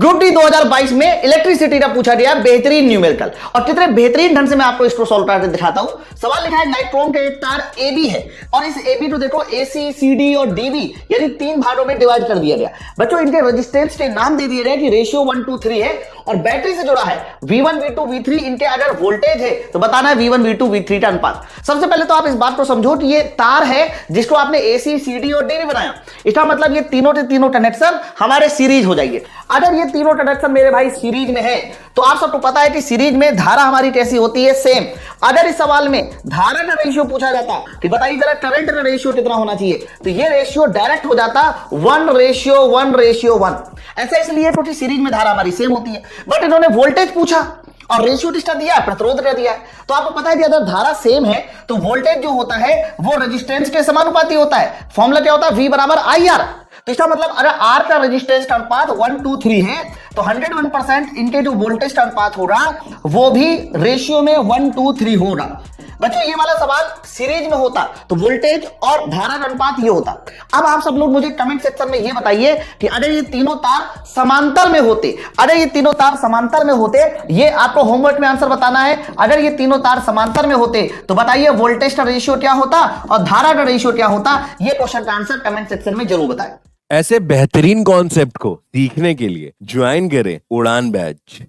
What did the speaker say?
Group D 2022 में electricity का पूछा गया बेहतरीन न्यूमेरिकल, और कितने बेहतरीन ढंग से मैं आपको इसको सॉल्व करके दिखाता हूं। सवाल लिखा है नाइट्रोन का एक तार AB है और इस AB को देखो AC, CD और DB यानी 3 भागों में डिवाइड कर दिया गया। बच्चों इनके रेजिस्टेंस के नाम दे दिए गए कि रेशियो 1 2 3 है और बैटरी से जुड़ा है V1 V2 V3। इनके अगर वोल्टेज है तो बताना है V1 V2 V3 का अनुपात। सबसे पहले तो आप इस बात को समझो कि ये तार है जिसको आपने AC, CD और DB बनाया। इसका मतलब ये तीनों के तीनों कनेक्शन हमारे सीरीज हो जाएंगे। अगर ये तीनों कनेक्शन मेरे भाई सीरीज में है तो आप सबको पता है कि सीरीज में धारा हमारी कैसी होती है, सेम। अगर इस सवाल में धारा का रेशियो पूछा जाता कि बताइए जरा करंट का रेशियो कितना होना चाहिए, तो ये रेशियो डायरेक्ट हो जाता 1:1:1। ऐसा इसलिए क्योंकि सीरीज में धारा हमारी सेम होती है। बट इन्होंने वोल्टेज पूछा और रेशियो किसका दिया है, प्रतिरोध का दिया है। तो आपको पता है कि अगर धारा सेम है तो वोल्टेज जो होता है वो रेजिस्टेंस के समानुपाती होता है। फॉर्मूला क्या होता है, V बराबर IR। तो इसका मतलब अगर R का रेजिस्टेंस का अनुपात 1 2 3 है तो 101% इनके जो वोल्टेज का अनुपात होगा वो भी रेशियो में 1 2 3 होगा। बच्चों ये वाला सवाल सीरीज में होता तो वोल्टेज और धारा का अनुपात ये होता। अब आप सब लोग मुझे कमेंट सेक्शन में ये बताइए कि अगर ये तीनों तार समांतर में होते, अगर ये तीनों तार समांतर में होते, ये आपको होमवर्क में आंसर बताना है। अगर ये तीनों तार समांतर में होते तो बताइए वोल्टेज का रेशियो क्या होता और धारा का रेशियो क्या होता। ये क्वेश्चन का आंसर कमेंट सेक्शन में जरूर बताएं। ऐसे बेहतरीन कॉन्सेप्ट को सीखने के लिए ज्वाइन करें उड़ान बैच।